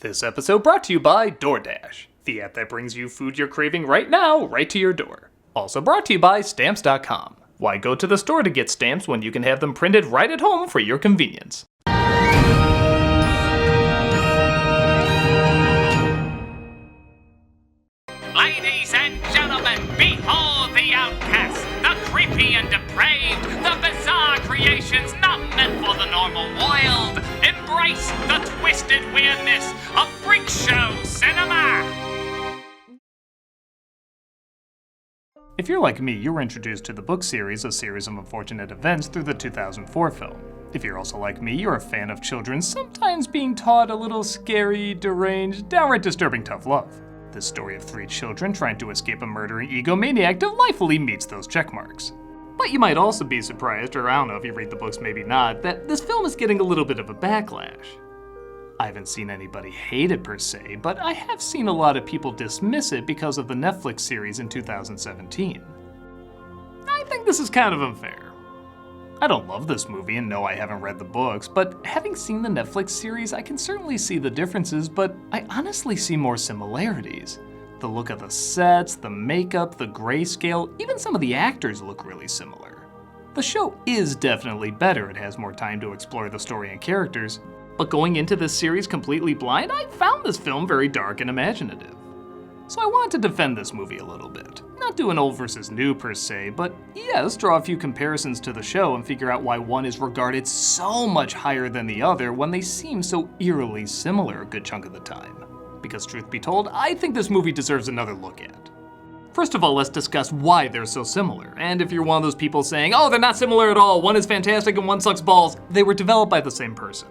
This episode brought to you by DoorDash, the app that brings you food you're craving right now, right to your door. Also brought to you by Stamps.com. Why go to the store to get stamps when you can have them printed right at home for your convenience? Ladies and gentlemen, behold the outcast, the creepy and depraved, the bizarre creations not meant for the normal world. Embrace the twisted weirdness of freak show cinema. If you're like me, you were introduced to the book series, A Series of Unfortunate Events, through the 2004 film. If you're also like me, you're a fan of children sometimes being taught a little scary, deranged, downright disturbing tough love. The story of three children trying to escape a murdering egomaniac delightfully meets those checkmarks. But you might also be surprised, or I don't know if you read the books, maybe not, that this film is getting a little bit of a backlash. I haven't seen anybody hate it per se, but I have seen a lot of people dismiss it because of the Netflix series in 2017. I think this is kind of unfair. I don't love this movie, and no, I haven't read the books, but having seen the Netflix series, I can certainly see the differences, but I honestly see more similarities. The look of the sets, the makeup, the grayscale, even some of the actors look really similar. The show is definitely better, it has more time to explore the story and characters, but going into this series completely blind, I found this film very dark and imaginative. So I wanted to defend this movie a little bit. Not do an old versus new per se, but yes, draw a few comparisons to the show and figure out why one is regarded so much higher than the other when they seem so eerily similar a good chunk of the time. Because truth be told, I think this movie deserves another look at. First of all, let's discuss why they're so similar. And if you're one of those people saying, oh, they're not similar at all, one is fantastic and one sucks balls, they were developed by the same person.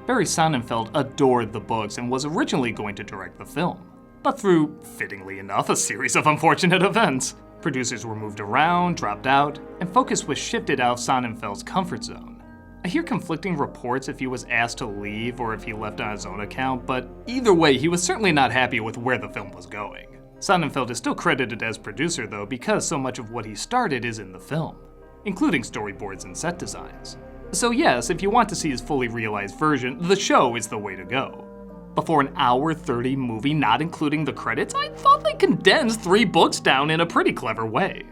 Barry Sonnenfeld adored the books and was originally going to direct the film. But through, fittingly enough, a series of unfortunate events, producers were moved around, dropped out, and focus was shifted out of Sonnenfeld's comfort zone. I hear conflicting reports if he was asked to leave or if he left on his own account, but either way, he was certainly not happy with where the film was going. Sonnenfeld is still credited as producer though because so much of what he started is in the film, including storyboards and set designs. So yes, if you want to see his fully realized version, the show is the way to go. But for an hour 30 movie not including the credits, I thought they condensed 3 books down in a pretty clever way.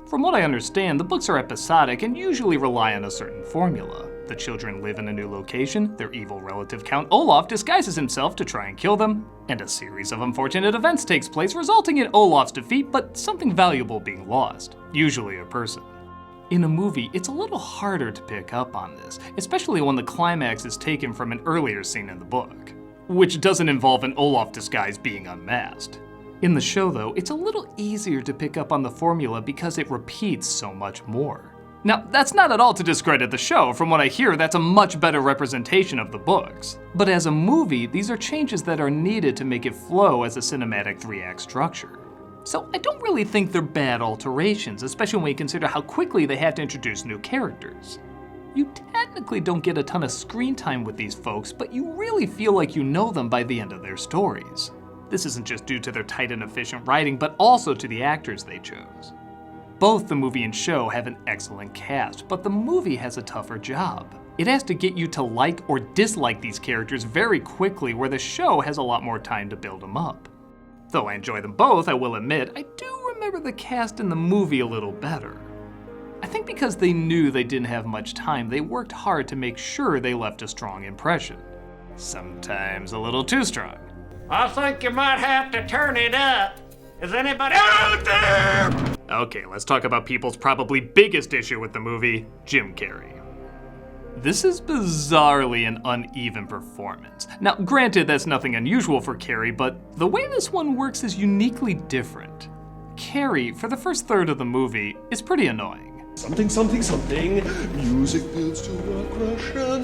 From what I understand, the books are episodic and usually rely on a certain formula. The children live in a new location, their evil relative Count Olaf disguises himself to try and kill them, and a series of unfortunate events takes place resulting in Olaf's defeat but something valuable being lost, usually a person. In a movie, it's a little harder to pick up on this, especially when the climax is taken from an earlier scene in the book, which doesn't involve an Olaf disguise being unmasked. In the show though, it's a little easier to pick up on the formula because it repeats so much more. Now, that's not at all to discredit the show. From what I hear, that's a much better representation of the books. But as a movie, these are changes that are needed to make it flow as a cinematic 3-act structure. So I don't really think they're bad alterations, especially when you consider how quickly they had to introduce new characters. You technically don't get a ton of screen time with these folks, but you really feel like you know them by the end of their stories. This isn't just due to their tight and efficient writing, but also to the actors they chose. Both the movie and show have an excellent cast, but the movie has a tougher job. It has to get you to like or dislike these characters very quickly, where the show has a lot more time to build them up. Though I enjoy them both, I will admit, I do remember the cast in the movie a little better. I think because they knew they didn't have much time, they worked hard to make sure they left a strong impression. Sometimes a little too strong. I think you might have to turn it up. Is anybody out there? Okay, let's talk about people's probably biggest issue with the movie, Jim Carrey. This is bizarrely an uneven performance. Now, granted, that's nothing unusual for Carrey, but the way this one works is uniquely different. Carrey, for the first third of the movie, is pretty annoying. Something, something, something. Music builds to a crescendo.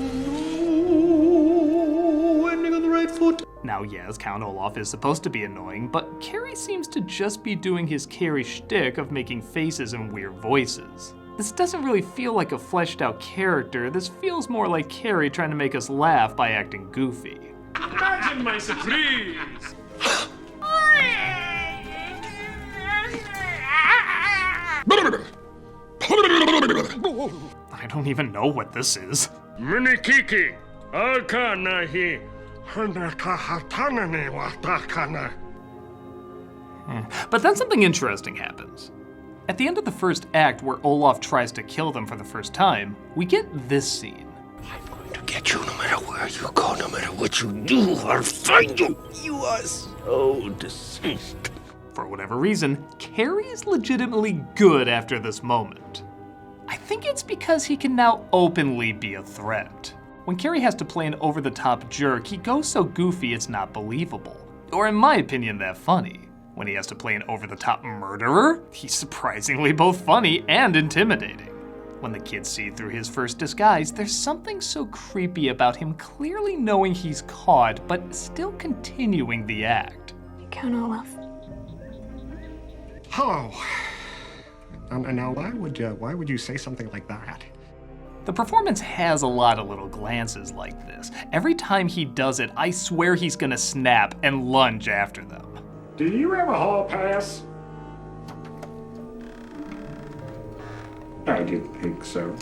Ending on the right foot. Now yes, Count Olaf is supposed to be annoying, but Carrey seems to just be doing his Carrey shtick of making faces and weird voices. This doesn't really feel like a fleshed out character, this feels more like Carrey trying to make us laugh by acting goofy. Imagine my surprise. I don't even know what this is. Mini Kiki, Alkana here. But then something interesting happens. At the end of the first act, where Olaf tries to kill them for the first time, we get this scene. I'm going to get you no matter where you go, no matter what you do, I'll find you. You are so deceived. For whatever reason, Carrey is legitimately good after this moment. I think it's because he can now openly be a threat. When Carrey has to play an over-the-top jerk, he goes so goofy it's not believable. Or in my opinion, that funny. When he has to play an over-the-top murderer, he's surprisingly both funny and intimidating. When the kids see through his first disguise, there's something so creepy about him clearly knowing he's caught, but still continuing the act. Count Olaf. Hello. Now, why would you say something like that? The performance has a lot of little glances like this. Every time he does it, I swear he's gonna snap and lunge after them. Do you have a hall pass? I didn't think so.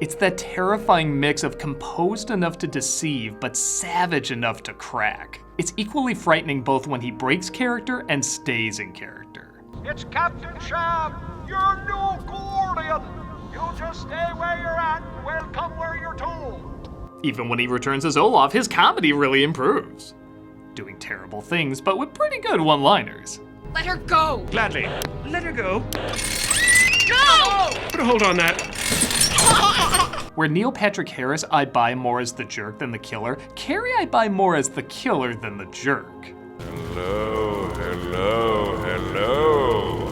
It's that terrifying mix of composed enough to deceive, but savage enough to crack. It's equally frightening both when he breaks character and stays in character. It's Captain Shab, your new guardian. You just stay where you're at, and we'll come where you're told. Even when he returns as Olaf, his comedy really improves. Doing terrible things, but with pretty good one-liners. Let her go! Gladly. Let her go. No! Put a hold on that. Where Neil Patrick Harris I buy more as the jerk than the killer, Carrey I buy more as the killer than the jerk. Hello, hello, hello.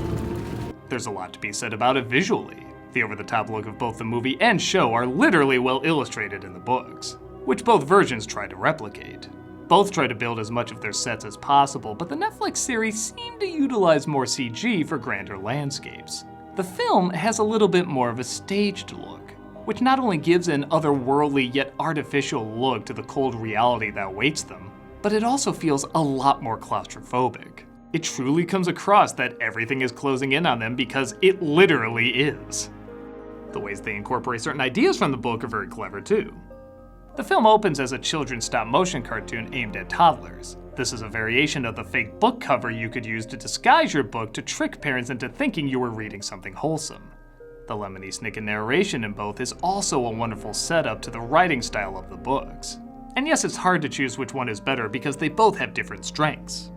There's a lot to be said about it visually. The over-the-top look of both the movie and show are literally well illustrated in the books, which both versions try to replicate. Both try to build as much of their sets as possible, but the Netflix series seem to utilize more CG for grander landscapes. The film has a little bit more of a staged look, which not only gives an otherworldly yet artificial look to the cold reality that awaits them, but it also feels a lot more claustrophobic. It truly comes across that everything is closing in on them because it literally is. The ways they incorporate certain ideas from the book are very clever too. The film opens as a children's stop-motion cartoon aimed at toddlers. This is a variation of the fake book cover you could use to disguise your book to trick parents into thinking you were reading something wholesome. The Lemony Snicket narration in both is also a wonderful setup to the writing style of the books. And yes, it's hard to choose which one is better because they both have different strengths.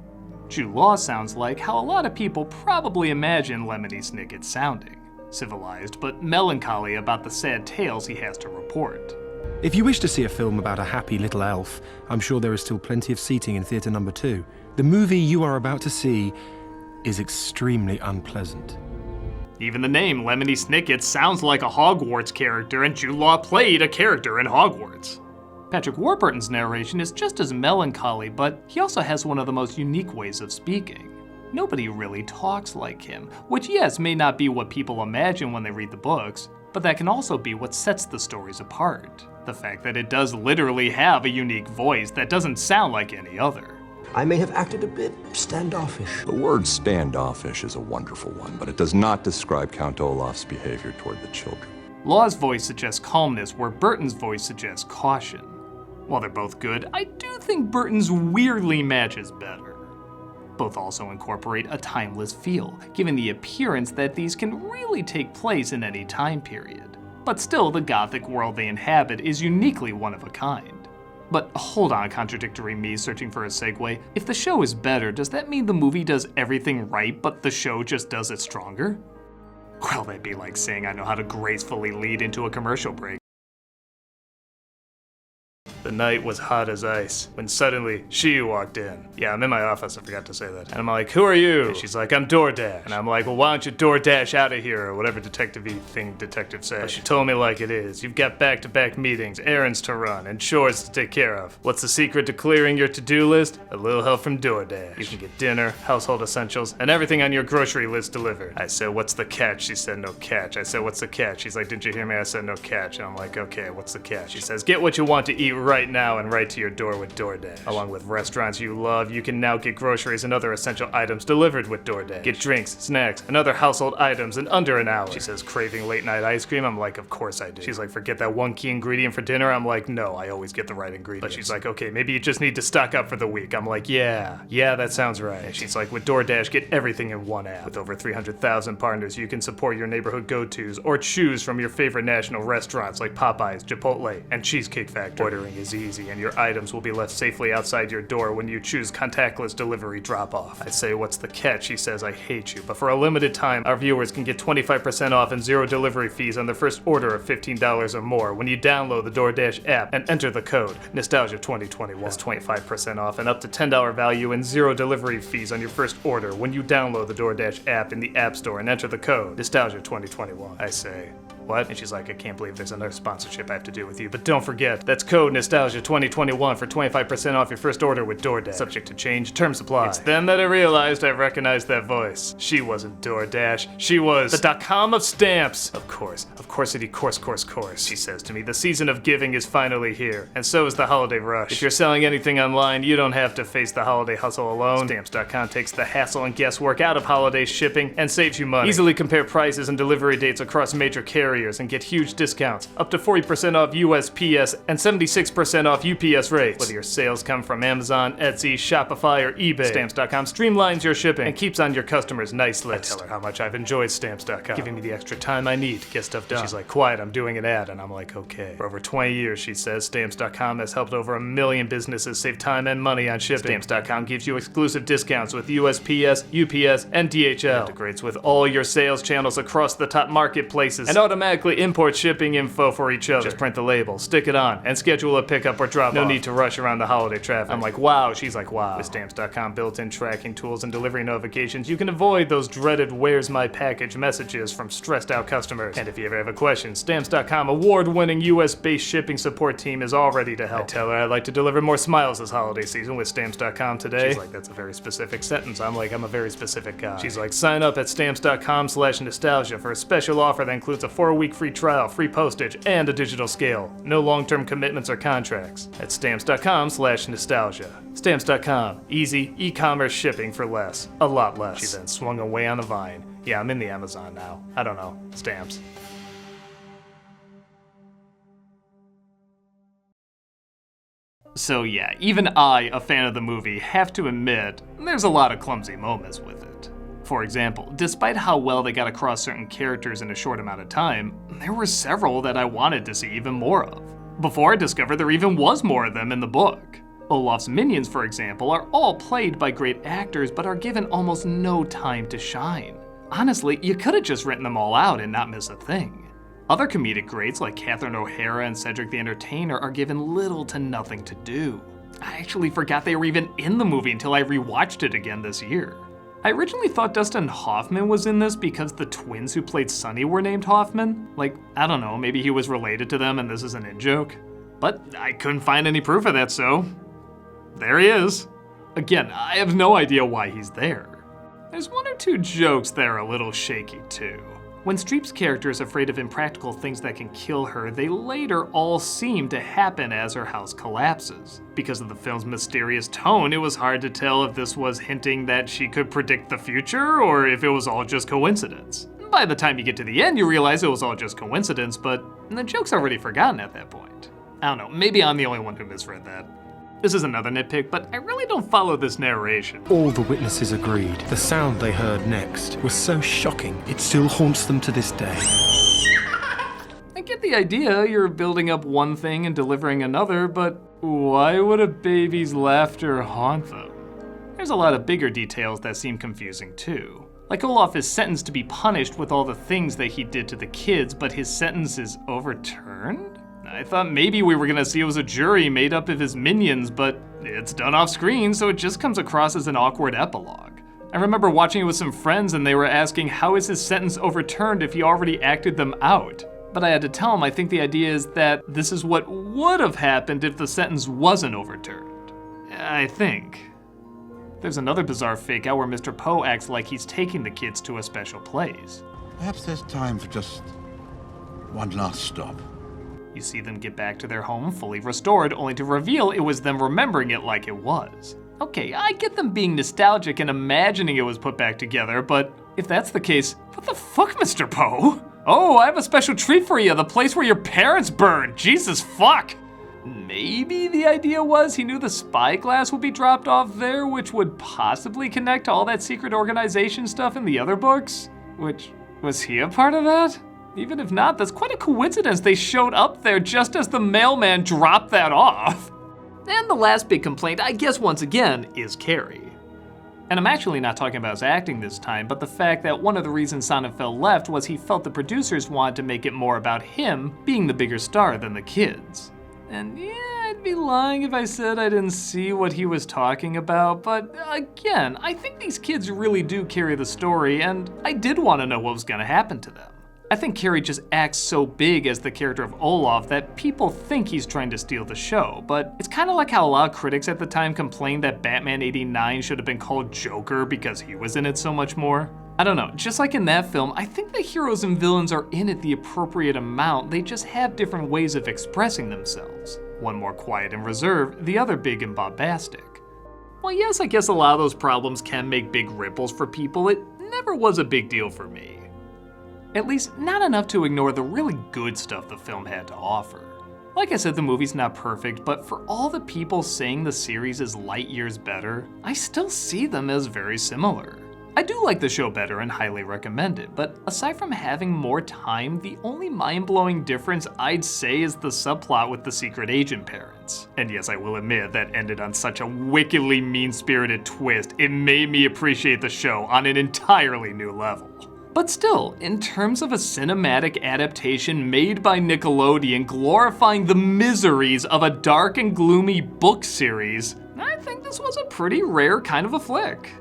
Jude Law sounds like how a lot of people probably imagine Lemony Snicket sounding. Civilized, but melancholy about the sad tales he has to report. If you wish to see a film about a happy little elf, I'm sure there is still plenty of seating in theatre number 2. The movie you are about to see is extremely unpleasant. Even the name Lemony Snicket sounds like a Hogwarts character, and Jude Law played a character in Hogwarts. Patrick Warburton's narration is just as melancholy, but he also has one of the most unique ways of speaking. Nobody really talks like him, which yes, may not be what people imagine when they read the books, but that can also be what sets the stories apart. The fact that it does literally have a unique voice that doesn't sound like any other. I may have acted a bit standoffish. The word standoffish is a wonderful one, but it does not describe Count Olaf's behavior toward the children. Law's voice suggests calmness, where Burton's voice suggests caution. While they're both good, I do think Burton's weirdly matches better. Both also incorporate a timeless feel, giving the appearance that these can really take place in any time period. But still, the gothic world they inhabit is uniquely one of a kind. But hold on, contradictory me searching for a segue. If the show is better, does that mean the movie does everything right, but the show just does it stronger? Well, that'd be like saying I know how to gracefully lead into a commercial break. The night was hot as ice, when suddenly she walked in. Yeah, I'm in my office, I forgot to say that. And I'm like, who are you? And she's like, I'm DoorDash. And I'm like, well, why don't you DoorDash out of here, or whatever detective-y thing detectives say. But she told me like it is. You've got back-to-back meetings, errands to run, and chores to take care of. What's the secret to clearing your to-do list? A little help from DoorDash. You can get dinner, household essentials, and everything on your grocery list delivered. I said, what's the catch? She said, no catch. I said, what's the catch? She's like, didn't you hear me? I said, no catch. And I'm like, okay, what's the catch? She says, get what you want to eat right right now and right to your door with DoorDash. Along with restaurants you love, you can now get groceries and other essential items delivered with DoorDash. Get drinks, snacks, and other household items in under an hour. She says, craving late night ice cream? I'm like, of course I do. She's like, forget that one key ingredient for dinner? I'm like, no, I always get the right ingredients. But she's like, okay, maybe you just need to stock up for the week. I'm like, yeah, that sounds right. And she's like, with DoorDash, get everything in one app. With over 300,000 partners, you can support your neighborhood go-tos or choose from your favorite national restaurants like Popeyes, Chipotle, and Cheesecake Factory. Ordering is easy, and your items will be left safely outside your door when you choose contactless delivery drop-off. I say, what's the catch? She says, I hate you, but for a limited time, our viewers can get 25% off and zero delivery fees on their first order of $15 or more when you download the DoorDash app and enter the code Nostalgia2021. That's 25% off and up to $10 value and zero delivery fees on your first order when you download the DoorDash app in the App Store and enter the code Nostalgia2021. I say, what? And she's like, I can't believe there's another sponsorship I have to do with you, but don't forget, that's code Nostalgia2021 for 25% off your first order with DoorDash. Subject to change, terms apply. It's then that I realized I recognized that voice. She wasn't DoorDash, she was the .com of stamps. Of course, course. She says to me, the season of giving is finally here, and so is the holiday rush. If you're selling anything online, you don't have to face the holiday hustle alone. Stamps.com takes the hassle and guesswork out of holiday shipping and saves you money. Easily compare prices and delivery dates across major carriers and get huge discounts, up to 40% off USPS and 76% off UPS rates. Whether your sales come from Amazon, Etsy, Shopify, or eBay, Stamps.com streamlines your shipping and keeps on your customers' nice list. I tell her how much I've enjoyed Stamps.com, giving me the extra time I need to get stuff done. She's like, quiet, I'm doing an ad, and I'm like, okay. For over 20 years, she says, Stamps.com has helped over 1 million businesses save time and money on shipping. Stamps.com gives you exclusive discounts with USPS, UPS, and DHL. Integrates with all your sales channels across the top marketplaces and automatically import shipping info for each other. Just print the label, stick it on, and schedule a pickup or drop off. No need to rush around the holiday traffic. I'm like, wow. She's like, wow. With Stamps.com built-in tracking tools and delivery notifications, you can avoid those dreaded "where's my package" messages from stressed out customers. And if you ever have a question, Stamps.com award-winning US-based shipping support team is all ready to help. I tell her I'd like to deliver more smiles this holiday season with Stamps.com today. She's like, that's a very specific sentence. I'm like, I'm a very specific guy. She's like, sign up at Stamps.com/nostalgia for a special offer that includes a 4-week free trial, free postage, and a digital scale. No long-term commitments or contracts. At Stamps.com/nostalgia. Stamps.com. Easy e-commerce shipping for less. A lot less. She then swung away on the vine. Yeah, I'm in the Amazon now. I don't know. Stamps. So yeah, even I, a fan of the movie, have to admit, there's a lot of clumsy moments with it. For example, despite how well they got across certain characters in a short amount of time, there were several that I wanted to see even more of. Before I discovered there even was more of them in the book. Olaf's minions, for example, are all played by great actors but are given almost no time to shine. Honestly, you could have just written them all out and not miss a thing. Other comedic greats like Catherine O'Hara and Cedric the Entertainer are given little to nothing to do. I actually forgot they were even in the movie until I rewatched it again this year. I originally thought Dustin Hoffman was in this because the twins who played Sonny were named Hoffman. Like, I don't know, maybe he was related to them and this is an in-joke. But I couldn't find any proof of that, so there he is. Again, I have no idea why he's there. There's one or two jokes that are a little shaky too. When Streep's character is afraid of impractical things that can kill her, they later all seem to happen as her house collapses. Because of the film's mysterious tone, it was hard to tell if this was hinting that she could predict the future or if it was all just coincidence. By the time you get to the end, you realize it was all just coincidence, but the joke's already forgotten at that point. I don't know, maybe I'm the only one who misread that. This is another nitpick, but I really don't follow this narration. All the witnesses agreed. The sound they heard next was so shocking, it still haunts them to this day. I get the idea, you're building up one thing and delivering another, but why would a baby's laughter haunt them? There's a lot of bigger details that seem confusing too. Like Olaf is sentenced to be punished with all the things that he did to the kids, but his sentence is overturned? I thought maybe we were gonna see it was a jury made up of his minions, but it's done off screen, so it just comes across as an awkward epilogue. I remember watching it with some friends and they were asking how is his sentence overturned if he already acted them out? But I had to tell them I think the idea is that this is what would have happened if the sentence wasn't overturned. I think. There's another bizarre fake out where Mr. Poe acts like he's taking the kids to a special place. Perhaps there's time for just one last stop. You see them get back to their home fully restored, only to reveal it was them remembering it like it was. Okay, I get them being nostalgic and imagining it was put back together, but if that's the case, what the fuck, Mr. Poe? Oh, I have a special treat for you, the place where your parents burned. Jesus fuck! Maybe the idea was he knew the spyglass would be dropped off there, which would possibly connect to all that secret organization stuff in the other books? Which, was he a part of that? Even if not, that's quite a coincidence they showed up there just as the mailman dropped that off. And the last big complaint, I guess once again, is Carrey. And I'm actually not talking about his acting this time, but the fact that one of the reasons Sonnenfeld left was he felt the producers wanted to make it more about him being the bigger star than the kids. And yeah, I'd be lying if I said I didn't see what he was talking about, but again, I think these kids really do carry the story, and I did want to know what was going to happen to them. I think Carrey just acts so big as the character of Olaf that people think he's trying to steal the show, but it's kind of like how a lot of critics at the time complained that Batman '89 should have been called Joker because he was in it so much more. I don't know, just like in that film, I think the heroes and villains are in it the appropriate amount, they just have different ways of expressing themselves. One more quiet and reserved, the other big and bombastic. Well, yes, I guess a lot of those problems can make big ripples for people. It never was a big deal for me. At least, not enough to ignore the really good stuff the film had to offer. Like I said, the movie's not perfect, but for all the people saying the series is light years better, I still see them as very similar. I do like the show better and highly recommend it, but aside from having more time, the only mind-blowing difference I'd say is the subplot with the secret agent parents. And yes, I will admit that ended on such a wickedly mean-spirited twist, it made me appreciate the show on an entirely new level. But still, in terms of a cinematic adaptation made by Nickelodeon glorifying the miseries of a dark and gloomy book series, I think this was a pretty rare kind of a flick.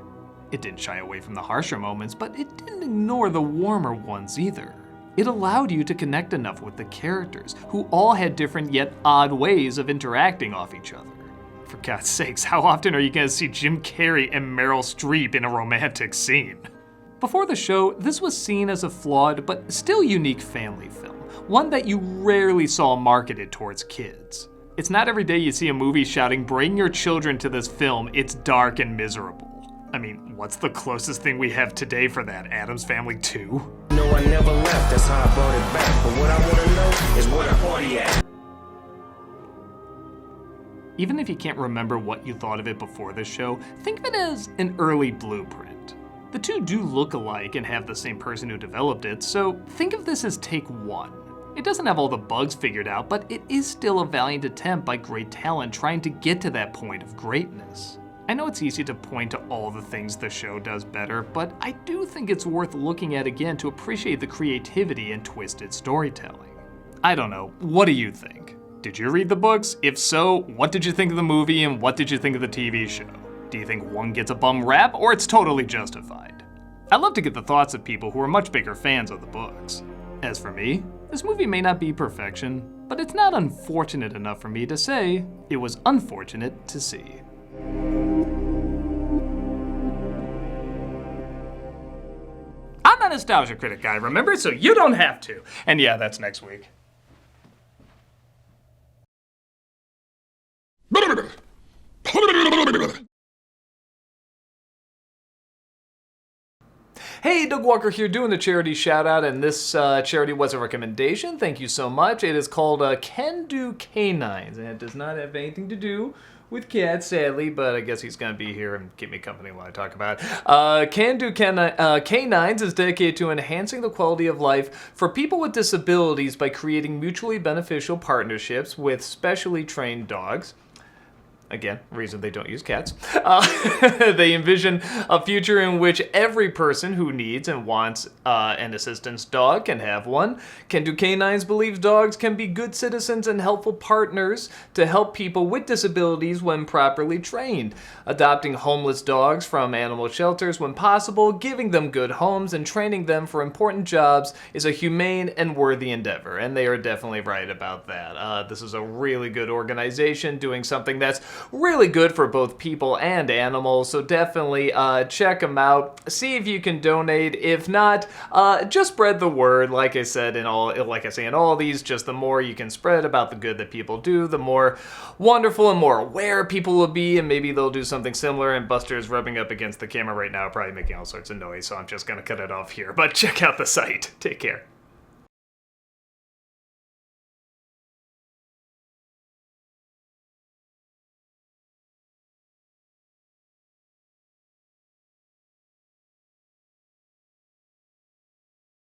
It didn't shy away from the harsher moments, but it didn't ignore the warmer ones either. It allowed you to connect enough with the characters, who all had different yet odd ways of interacting off each other. For God's sakes, how often are you going to see Jim Carrey and Meryl Streep in a romantic scene? Before the show, this was seen as a flawed but still unique family film, one that you rarely saw marketed towards kids. It's not every day you see a movie shouting, "Bring your children to this film, it's dark and miserable." I mean, what's the closest thing we have today for that? Addams Family 2? No, I never left, that's how I brought it back. But what I wanna know is where the party at. Even if you can't remember what you thought of it before the show, think of it as an early blueprint. The two do look alike and have the same person who developed it, so think of this as take one. It doesn't have all the bugs figured out, but it is still a valiant attempt by great talent trying to get to that point of greatness. I know it's easy to point to all the things the show does better, but I do think it's worth looking at again to appreciate the creativity and twisted storytelling. I don't know, what do you think? Did you read the books? If so, what did you think of the movie and what did you think of the TV show? Do you think one gets a bum rap or it's totally justified? I'd love to get the thoughts of people who are much bigger fans of the books. As for me, this movie may not be perfection, but it's not unfortunate enough for me to say it was unfortunate to see. I'm not a nostalgia critic guy, remember? So you don't have to. And yeah, that's next week. Hey, Doug Walker here doing the charity shout out, and this charity was a recommendation. Thank you so much. It is called Can Do Canines, and it does not have anything to do with cats, sadly, but I guess he's going to be here and keep me company while I talk about it. Can Do Canines is dedicated to enhancing the quality of life for people with disabilities by creating mutually beneficial partnerships with specially trained dogs. Again, reason they don't use cats. They envision a future in which every person who needs and wants an assistance dog can have one. Can Do Canines believes dogs can be good citizens and helpful partners to help people with disabilities when properly trained. Adopting homeless dogs from animal shelters when possible, giving them good homes, and training them for important jobs is a humane and worthy endeavor. And they are definitely right about that. This is a really good organization doing something that's really good for both people and animals, so definitely check them out. See if you can donate. If not, just spread the word. Like I said in all these, just the more you can spread about the good that people do, the more wonderful and more aware people will be, and maybe they'll do something similar. And Buster's rubbing up against the camera right now, probably making all sorts of noise, so I'm just gonna cut it off here. But check out the site. Take care.